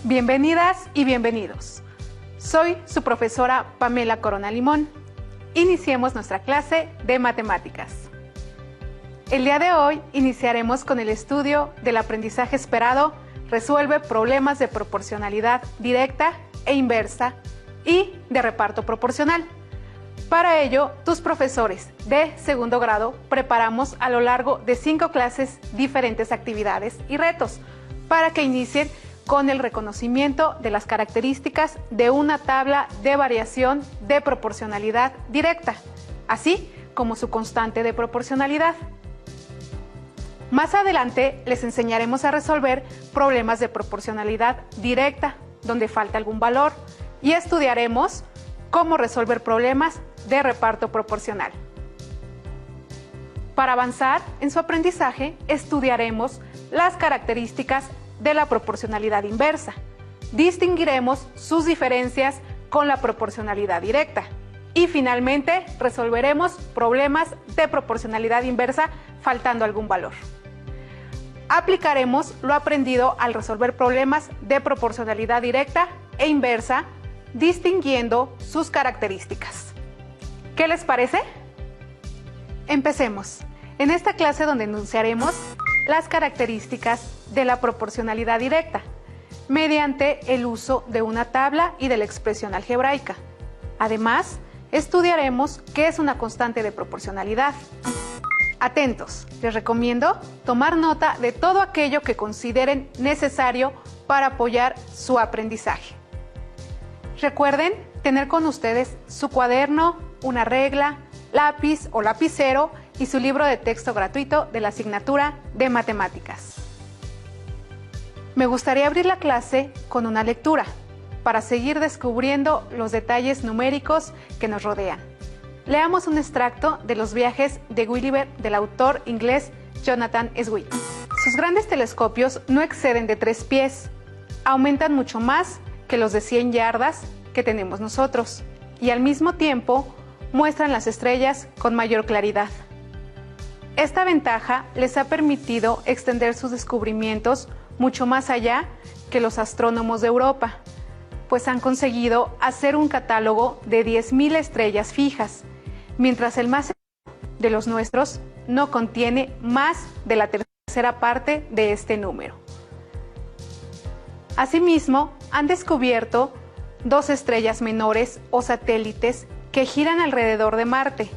Bienvenidas y bienvenidos. Soy su profesora Pamela Corona Limón. Iniciemos nuestra clase de matemáticas. El día de hoy iniciaremos con el estudio del aprendizaje esperado. Resuelve problemas de proporcionalidad directa e inversa y de reparto proporcional. Para ello, tus profesores de segundo grado preparamos a lo largo de 5 clases diferentes actividades y retos para que inicien con el reconocimiento de las características de una tabla de variación de proporcionalidad directa, así como su constante de proporcionalidad. Más adelante les enseñaremos a resolver problemas de proporcionalidad directa, donde falta algún valor, y estudiaremos cómo resolver problemas de reparto proporcional. Para avanzar en su aprendizaje, estudiaremos las características de la proporcionalidad inversa. Distinguiremos sus diferencias con la proporcionalidad directa. Y finalmente, resolveremos problemas de proporcionalidad inversa faltando algún valor. Aplicaremos lo aprendido al resolver problemas de proporcionalidad directa e inversa, distinguiendo sus características. ¿Qué les parece? Empecemos. En esta clase donde enunciaremos las características de la proporcionalidad directa, mediante el uso de una tabla y de la expresión algebraica. Además, estudiaremos qué es una constante de proporcionalidad. Atentos, les recomiendo tomar nota de todo aquello que consideren necesario para apoyar su aprendizaje. Recuerden tener con ustedes su cuaderno, una regla, lápiz o lapicero y su libro de texto gratuito de la asignatura de matemáticas. Me gustaría abrir la clase con una lectura para seguir descubriendo los detalles numéricos que nos rodean. Leamos un extracto de Los viajes de Gulliver del autor inglés Jonathan Swift. Sus grandes telescopios no exceden de 3 pies, aumentan mucho más que los de 100 yardas que tenemos nosotros y al mismo tiempo muestran las estrellas con mayor claridad. Esta ventaja les ha permitido extender sus descubrimientos mucho más allá que los astrónomos de Europa, pues han conseguido hacer un catálogo de 10.000 estrellas fijas, mientras el más de los nuestros no contiene más de la tercera parte de este número. Asimismo, han descubierto 2 estrellas menores o satélites que giran alrededor de Marte,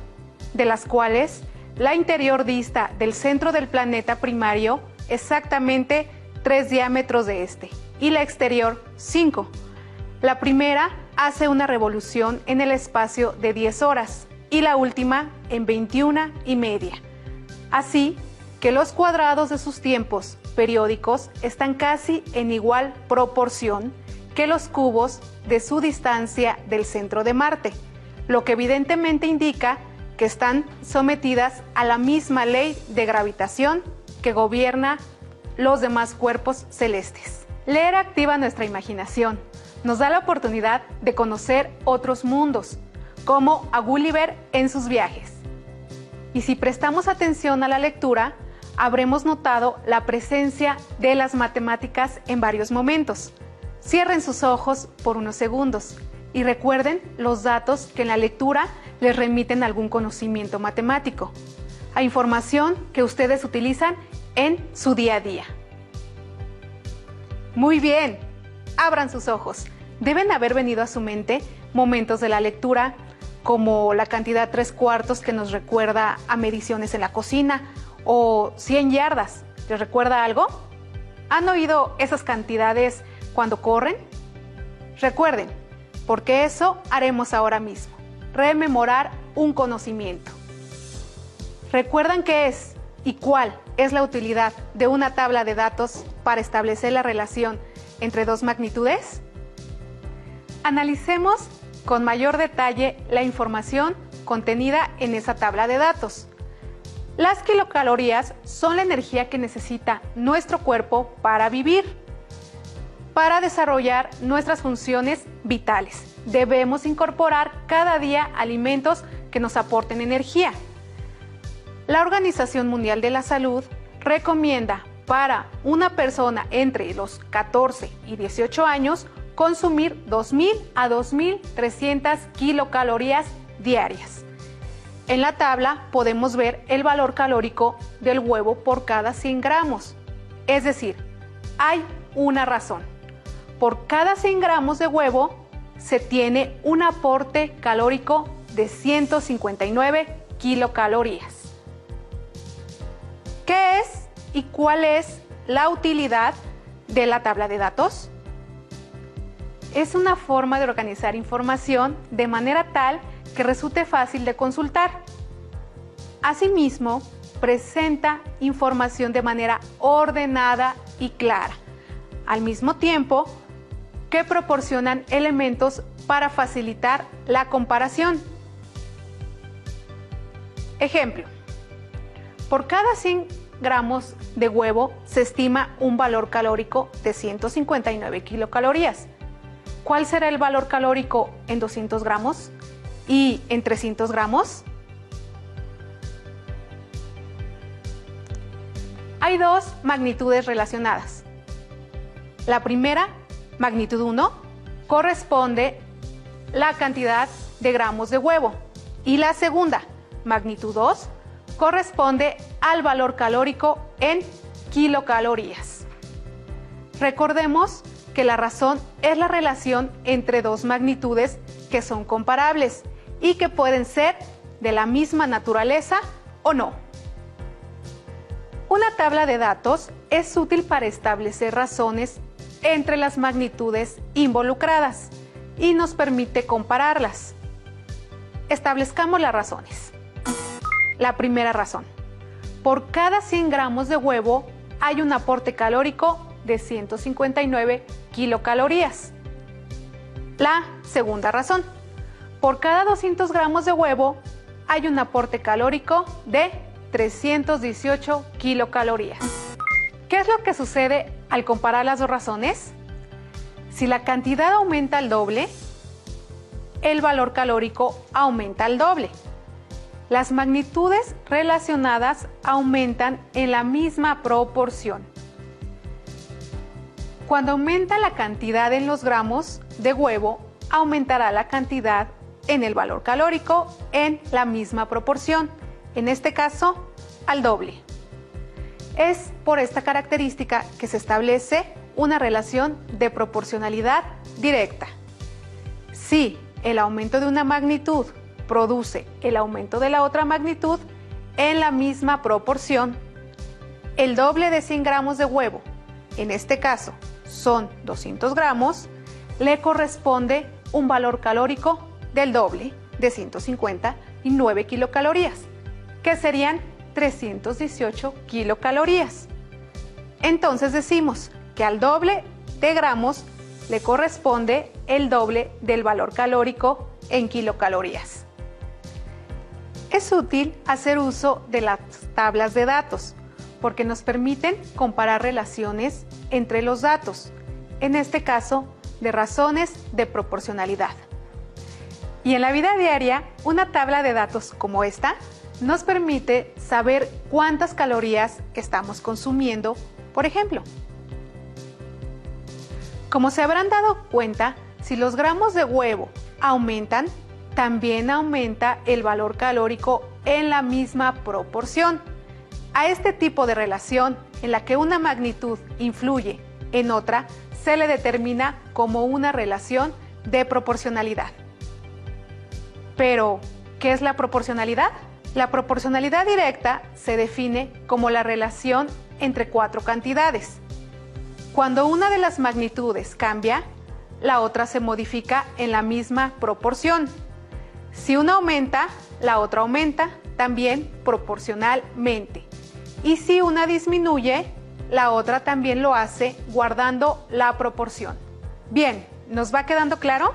de las cuales la interior dista del centro del planeta primario exactamente 3 diámetros de este y la exterior 5. La primera hace una revolución en el espacio de 10 horas y la última en 21,5. Así que los cuadrados de sus tiempos periódicos están casi en igual proporción que los cubos de su distancia del centro de Marte, lo que evidentemente indica que están sometidas a la misma ley de gravitación que gobierna los demás cuerpos celestes. Leer activa nuestra imaginación, nos da la oportunidad de conocer otros mundos, como a Gulliver en sus viajes. Y si prestamos atención a la lectura, habremos notado la presencia de las matemáticas en varios momentos. Cierren sus ojos por unos segundos y recuerden los datos que en la lectura les remiten algún conocimiento matemático, a información que ustedes utilizan en su día a día. Muy bien, abran sus ojos. Deben haber venido a su mente momentos de la lectura, como la cantidad 3/4 que nos recuerda a mediciones en la cocina, o 100 yardas. ¿Les recuerda algo? ¿Han oído esas cantidades cuando corren? Recuerden, porque eso haremos ahora mismo, rememorar un conocimiento. ¿Recuerdan qué es y cuál es la utilidad de una tabla de datos para establecer la relación entre 2 magnitudes? Analicemos con mayor detalle la información contenida en esa tabla de datos. Las kilocalorías son la energía que necesita nuestro cuerpo para vivir, para desarrollar nuestras funciones vitales. Debemos incorporar cada día alimentos que nos aporten energía. La Organización Mundial de la Salud recomienda para una persona entre los 14 y 18 años consumir 2.000 a 2.300 kilocalorías diarias. En la tabla podemos ver el valor calórico del huevo por cada 100 gramos. Es decir, hay una razón. Por cada 100 gramos de huevo se tiene un aporte calórico de 159 kilocalorías. ¿Qué es y cuál es la utilidad de la tabla de datos? Es una forma de organizar información de manera tal que resulte fácil de consultar. Asimismo, presenta información de manera ordenada y clara, al mismo tiempo que proporcionan elementos para facilitar la comparación. Ejemplo: por cada 100 gramos de huevo se estima un valor calórico de 159 kilocalorías. ¿Cuál será el valor calórico en 200 gramos y en 300 gramos? Hay dos magnitudes relacionadas. La primera, magnitud 1, corresponde la cantidad de gramos de huevo, y la segunda, magnitud 2, corresponde al valor calórico en kilocalorías. Recordemos que la razón es la relación entre dos magnitudes que son comparables y que pueden ser de la misma naturaleza o no. Una tabla de datos es útil para establecer razones entre las magnitudes involucradas y nos permite compararlas. Establezcamos las razones. La primera razón: por cada 100 gramos de huevo hay un aporte calórico de 159 kilocalorías. La segunda razón: por cada 200 gramos de huevo hay un aporte calórico de 318 kilocalorías. ¿Qué es lo que sucede al comparar las dos razones? Si la cantidad aumenta al doble, el valor calórico aumenta al doble. Las magnitudes relacionadas aumentan en la misma proporción. Cuando aumenta la cantidad en los gramos de huevo, aumentará la cantidad en el valor calórico en la misma proporción, en este caso, al doble. Es por esta característica que se establece una relación de proporcionalidad directa. Si el aumento de una magnitud produce el aumento de la otra magnitud en la misma proporción, el doble de 100 gramos de huevo, en este caso son 200 gramos, le corresponde un valor calórico del doble de 159 kilocalorías, que serían 318 kilocalorías. Entonces decimos que al doble de gramos le corresponde el doble del valor calórico en kilocalorías. Es útil hacer uso de las tablas de datos porque nos permiten comparar relaciones entre los datos, en este caso de razones de proporcionalidad. Y en la vida diaria, una tabla de datos como esta nos permite saber cuántas calorías estamos consumiendo, por ejemplo. Como se habrán dado cuenta, si los gramos de huevo aumentan, también aumenta el valor calórico en la misma proporción. A este tipo de relación, en la que una magnitud influye en otra, se le determina como una relación de proporcionalidad. Pero, ¿qué es la proporcionalidad? La proporcionalidad directa se define como la relación entre cuatro cantidades. Cuando una de las magnitudes cambia, la otra se modifica en la misma proporción. Si una aumenta, la otra aumenta también proporcionalmente. Y si una disminuye, la otra también lo hace guardando la proporción. Bien, ¿nos va quedando claro?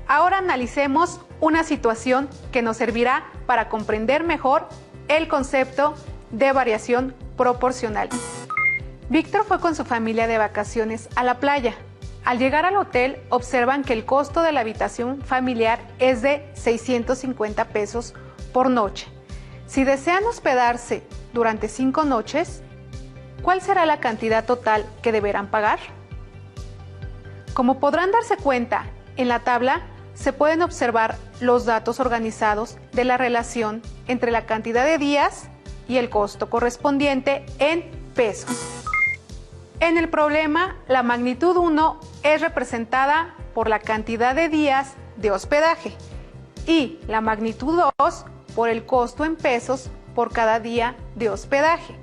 Ahora analicemos una situación que nos servirá para comprender mejor el concepto de variación proporcional. Víctor fue con su familia de vacaciones a la playa. Al llegar al hotel, observan que el costo de la habitación familiar es de 650 pesos por noche. Si desean hospedarse durante 5 noches, ¿cuál será la cantidad total que deberán pagar? Como podrán darse cuenta, en la tabla se pueden observar los datos organizados de la relación entre la cantidad de días y el costo correspondiente en pesos. En el problema, la magnitud 1 es representada por la cantidad de días de hospedaje y la magnitud 2 por el costo en pesos por cada día de hospedaje.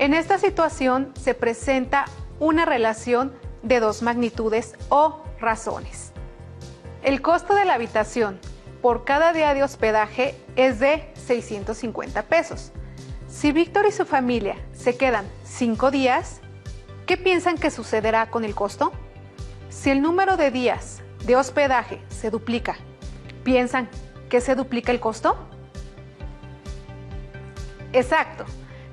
En esta situación se presenta una relación de dos magnitudes o razones. El costo de la habitación por cada día de hospedaje es de 650 pesos. Si Víctor y su familia se quedan 5 días, ¿qué piensan que sucederá con el costo? Si el número de días de hospedaje se duplica, ¿piensan que se duplica el costo? Exacto.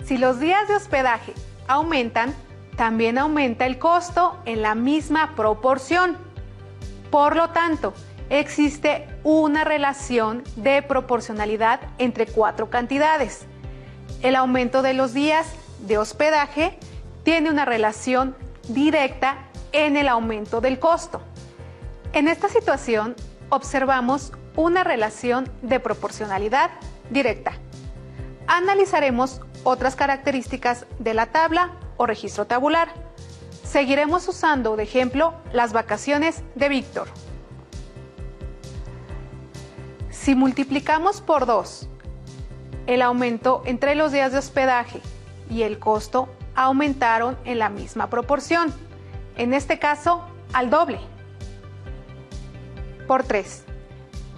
Si los días de hospedaje aumentan, también aumenta el costo en la misma proporción. Por lo tanto, existe una relación de proporcionalidad entre 4 cantidades. El aumento de los días de hospedaje tiene una relación directa en el aumento del costo. En esta situación, observamos una relación de proporcionalidad directa. Analizaremos otras características de la tabla o registro tabular. Seguiremos usando de ejemplo las vacaciones de Víctor. Si multiplicamos por 2 el aumento entre los días de hospedaje y el costo aumentaron en la misma proporción, en este caso al doble. Por 3.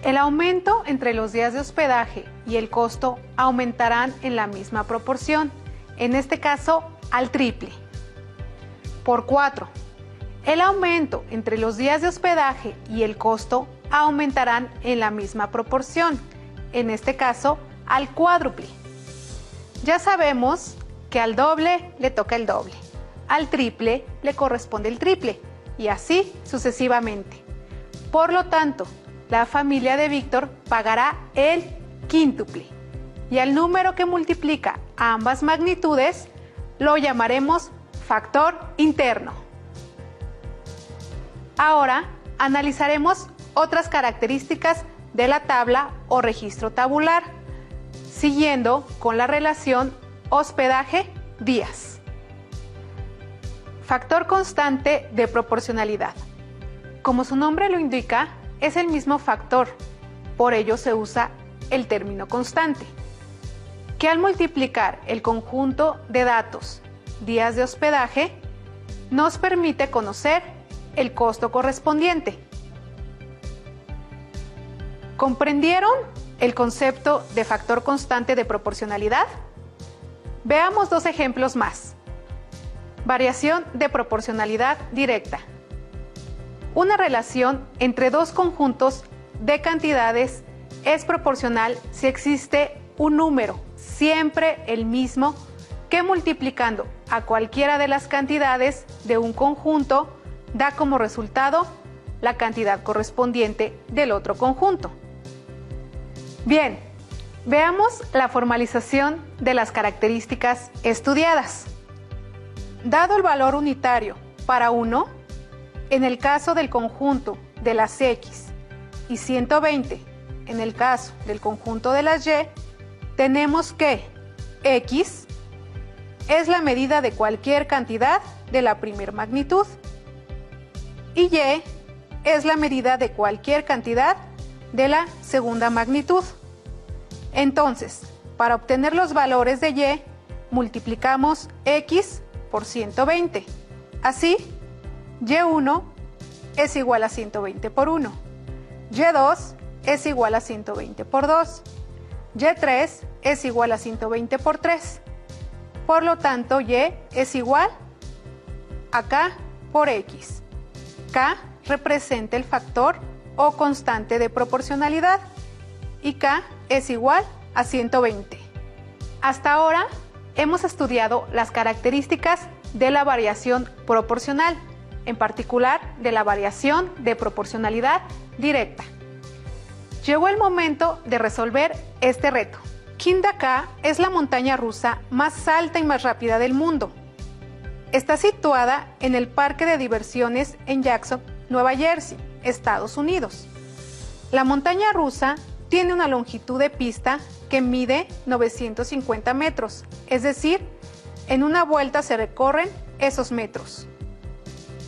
El aumento entre los días de hospedaje y el costo aumentarán en la misma proporción, en este caso al triple. Por 4. El aumento entre los días de hospedaje y el costo aumentarán en la misma proporción, en este caso al cuádruple. Ya sabemos que al doble le toca el doble, al triple le corresponde el triple y así sucesivamente. Por lo tanto, la familia de Víctor pagará el quíntuple y al número que multiplica ambas magnitudes lo llamaremos factor interno. Ahora analizaremos otras características de la tabla o registro tabular, siguiendo con la relación hospedaje-días. Factor constante de proporcionalidad. Como su nombre lo indica, es el mismo factor, por ello se usa el término constante, que al multiplicar el conjunto de datos días de hospedaje, nos permite conocer el costo correspondiente. ¿Comprendieron el concepto de factor constante de proporcionalidad? Veamos 2 ejemplos más. Variación de proporcionalidad directa. Una relación entre 2 conjuntos de cantidades es proporcional si existe un número, siempre el mismo, que multiplicando a cualquiera de las cantidades de un conjunto da como resultado la cantidad correspondiente del otro conjunto. Bien, veamos la formalización de las características estudiadas. Dado el valor unitario para 1, en el caso del conjunto de las X y 120 en el caso del conjunto de las Y, tenemos que X es la medida de cualquier cantidad de la primera magnitud y Y es la medida de cualquier cantidad de la segunda magnitud. Entonces, para obtener los valores de Y, multiplicamos X por 120. Así, Y1 es igual a 120 por 1, Y2 es igual a 120 por 2, Y3 es igual a 120 por 3. Por lo tanto, Y es igual a K por X. K representa el factor o constante de proporcionalidad y K es igual a 120. Hasta ahora hemos estudiado las características de la variación proporcional, en particular de la variación de proporcionalidad directa. Llegó el momento de resolver este reto. Kinda K es la montaña rusa más alta y más rápida del mundo. está situada en el parque de diversiones en Jackson, Nueva Jersey, Estados Unidos. La montaña rusa tiene una longitud de pista que mide 950 metros, es decir, en una vuelta se recorren esos metros.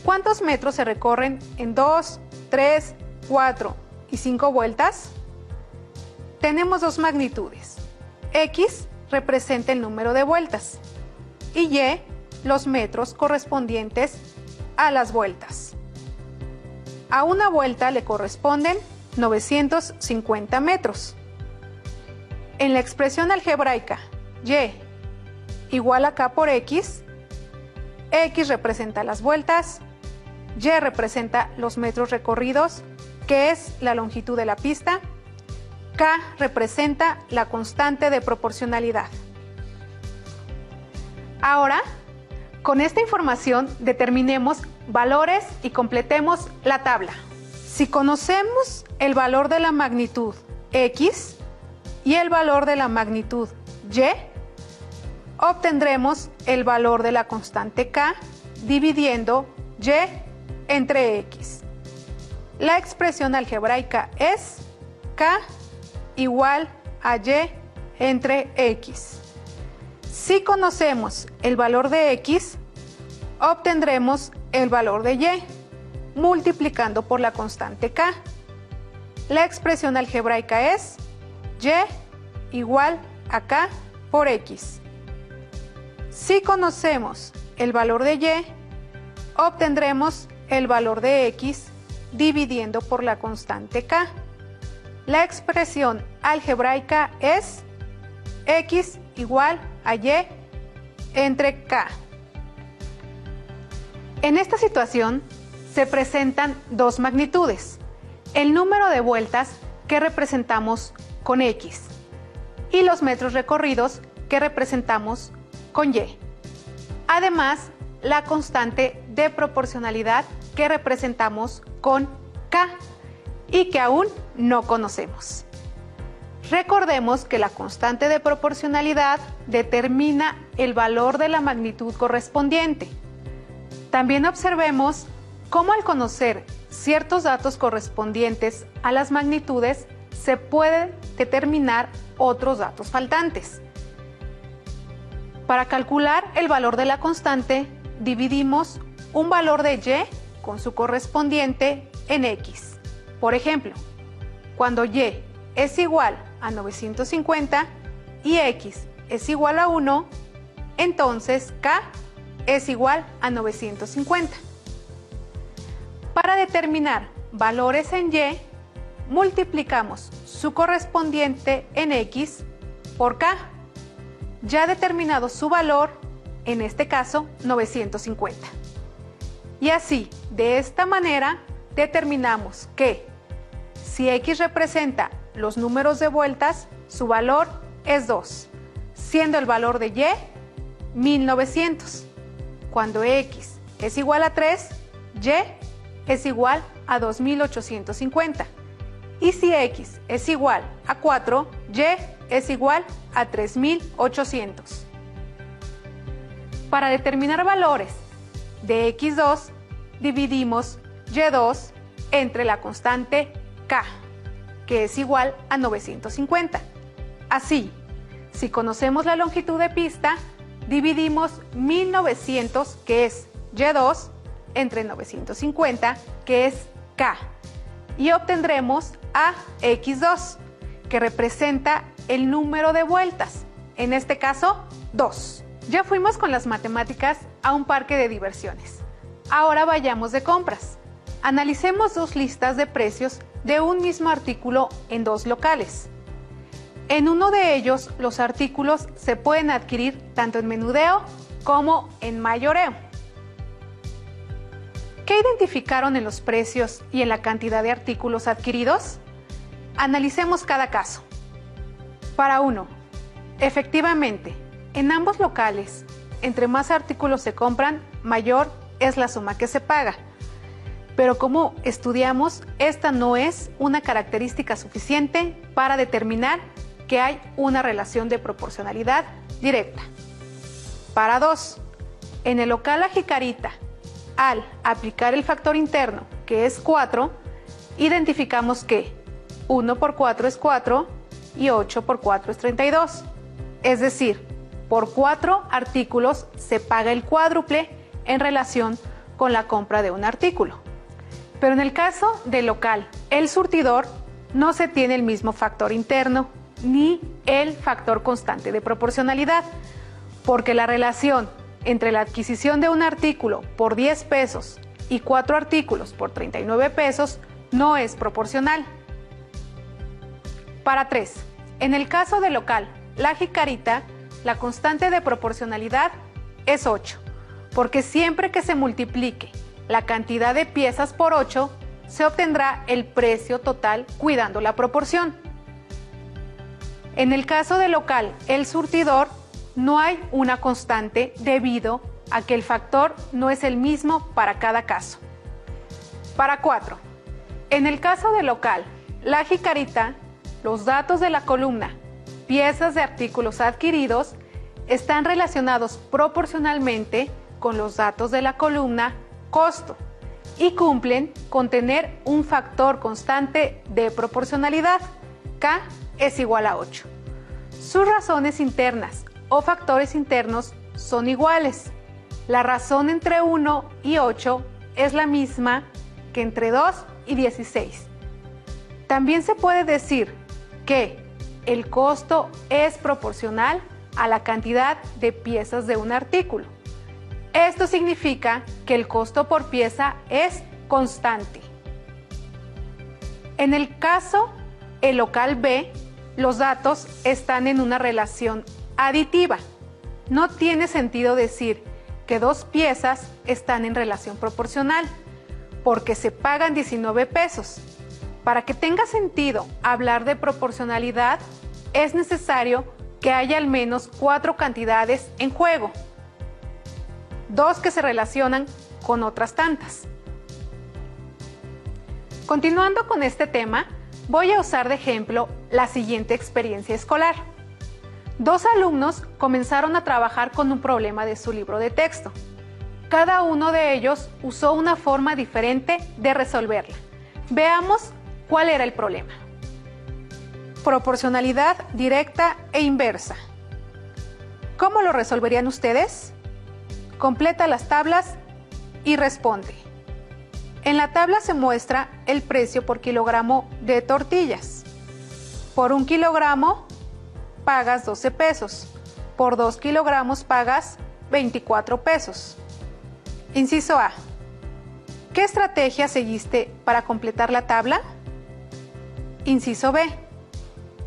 ¿Cuántos metros se recorren en 2, 3, 4 y 5 vueltas? Tenemos dos magnitudes. X representa el número de vueltas y Y los metros correspondientes a las vueltas. A una vuelta le corresponden 950 metros. En la expresión algebraica Y igual a K por X, X representa las vueltas, Y representa los metros recorridos, que es la longitud de la pista, K representa la constante de proporcionalidad. Ahora, con esta información determinemos valores y completemos la tabla. Si conocemos el valor de la magnitud X y el valor de la magnitud Y, obtendremos el valor de la constante K dividiendo Y entre X. La expresión algebraica es K igual a Y entre X. Si conocemos el valor de X, obtendremos el valor de Y multiplicando por la constante K. La expresión algebraica es Y igual a K por X. Si conocemos el valor de Y, obtendremos el valor de X dividiendo por la constante K. La expresión algebraica es X igual a Y entre K. En esta situación se presentan dos magnitudes, el número de vueltas que representamos con X y los metros recorridos que representamos con Y. Además, la constante de proporcionalidad que representamos con K y que aún no conocemos. Recordemos que la constante de proporcionalidad determina el valor de la magnitud correspondiente. También observemos cómo al conocer ciertos datos correspondientes a las magnitudes se pueden determinar otros datos faltantes. Para calcular el valor de la constante, dividimos un valor de Y con su correspondiente en X. Por ejemplo, cuando Y es igual a 950 y X es igual a 1, entonces K es igual a 950. Para determinar valores en Y, multiplicamos su correspondiente en X por K. Ya determinado su valor, en este caso 950. Y así, de esta manera, determinamos que si X representa los números de vueltas, su valor es 2, siendo el valor de Y 1900. Cuando X es igual a 3, Y es igual a 2850. Y si X es igual a 4, Y es igual a 3800. Para determinar valores de X2, dividimos Y2 entre la constante K, que es igual a 950. Así, si conocemos la longitud de pista, dividimos 1900, que es Y2, entre 950, que es K, y obtendremos a X2, que representa el número de vueltas, en este caso 2. Ya fuimos con las matemáticas a un parque de diversiones. Ahora vayamos de compras. Analicemos dos listas de precios de un mismo artículo en dos locales. En uno de ellos, los artículos se pueden adquirir tanto en menudeo como en mayoreo. ¿Qué identificaron en los precios y en la cantidad de artículos adquiridos? Analicemos cada caso. Para uno, efectivamente, en ambos locales, entre más artículos se compran, mayor es la suma que se paga. Pero como estudiamos, esta no es una característica suficiente para determinar que hay una relación de proporcionalidad directa. Para dos, En el local La Jicarita, al aplicar el factor interno, que es 4, identificamos que 1 por 4 es 4 y 8 por 4 es 32. Es decir, por 4 artículos se paga el cuádruple en relación con la compra de un artículo. Pero en el caso del local El Surtidor, no se tiene el mismo factor interno ni el factor constante de proporcionalidad, porque la relación entre la adquisición de un artículo por 10 pesos y 4 artículos por 39 pesos no es proporcional. Para 3. En el caso del local La Jicarita, la constante de proporcionalidad es 8, porque siempre que se multiplique la cantidad de piezas por 8, se obtendrá el precio total cuidando la proporción. En el caso del local El Surtidor, no hay una constante debido a que el factor no es el mismo para cada caso. Para 4. En el caso del local La Jicarita, los datos de la columna piezas de artículos adquiridos están relacionados proporcionalmente con los datos de la columna costo y cumplen con tener un factor constante de proporcionalidad, K es igual a 8. Sus razones internas o factores internos son iguales. La razón entre 1 y 8 es la misma que entre 2 y 16. También se puede decir que el costo es proporcional a la cantidad de piezas de un artículo. Esto significa que el costo por pieza es constante. En el caso el local B, los datos están en una relación aditiva. No tiene sentido decir que dos piezas están en relación proporcional, porque se pagan 19 pesos. Para que tenga sentido hablar de proporcionalidad, es necesario que haya al menos 4 cantidades en juego, 2 que se relacionan con otras tantas. Continuando con este tema, voy a usar de ejemplo la siguiente experiencia escolar. 2 alumnos comenzaron a trabajar con un problema de su libro de texto. Cada uno de ellos usó una forma diferente de resolverla. Veamos cuál era el problema. Proporcionalidad directa e inversa. ¿Cómo lo resolverían ustedes? Completa las tablas y responde. En la tabla se muestra el precio por kilogramo de tortillas. Por 1 kilogramo pagas 12 pesos. Por 2 kilogramos pagas 24 pesos. Inciso A. ¿Qué estrategia seguiste para completar la tabla? Inciso B.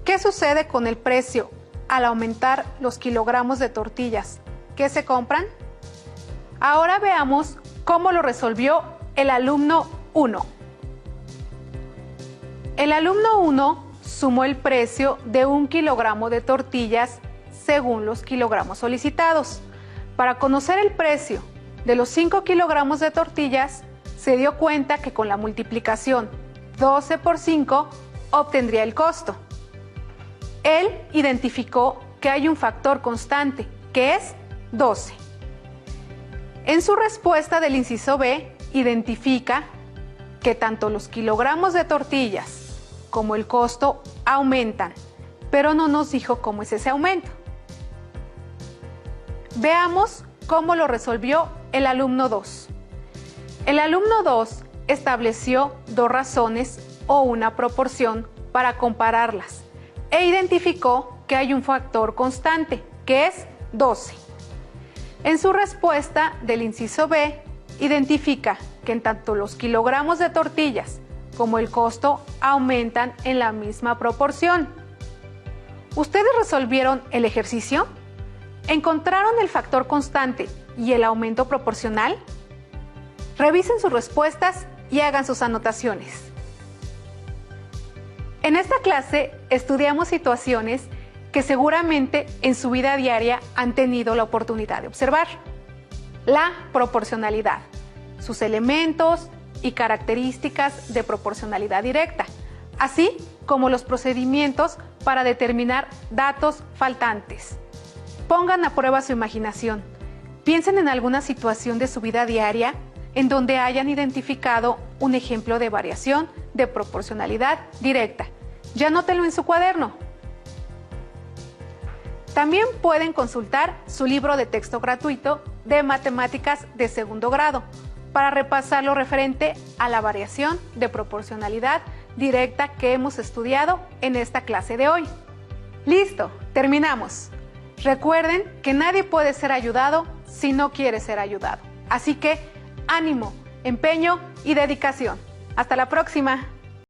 ¿Qué sucede con el precio al aumentar los kilogramos de tortillas que se compran? Ahora veamos cómo lo resolvió el alumno 1. El alumno 1 sumó el precio de 1 kilogramo de tortillas según los kilogramos solicitados. Para conocer el precio de los 5 kilogramos de tortillas, se dio cuenta que con la multiplicación 12 por 5 obtendría el costo. Él identificó que hay un factor constante, que es 12. En su respuesta del inciso B, identifica que tanto los kilogramos de tortillas como el costo aumentan, pero no nos dijo cómo es ese aumento. Veamos cómo lo resolvió el alumno 2. El alumno 2 estableció 2 razones o una proporción para compararlas e identificó que hay un factor constante, que es 12. En su respuesta del inciso B, identifica que en tanto los kilogramos de tortillas como el costo aumentan en la misma proporción. ¿Ustedes resolvieron el ejercicio? ¿Encontraron el factor constante y el aumento proporcional? Revisen sus respuestas y hagan sus anotaciones. En esta clase estudiamos situaciones que seguramente en su vida diaria han tenido la oportunidad de observar. La proporcionalidad, sus elementos y características de proporcionalidad directa, así como los procedimientos para determinar datos faltantes. Pongan a prueba su imaginación. Piensen en alguna situación de su vida diaria en donde hayan identificado un ejemplo de variación de proporcionalidad directa. Ya anótenlo en su cuaderno. También pueden consultar su libro de texto gratuito de matemáticas de segundo grado para repasar lo referente a la variación de proporcionalidad directa que hemos estudiado en esta clase de hoy. ¡Listo! Terminamos. Recuerden que nadie puede ser ayudado si no quiere ser ayudado. Así que ánimo, empeño y dedicación. Hasta la próxima.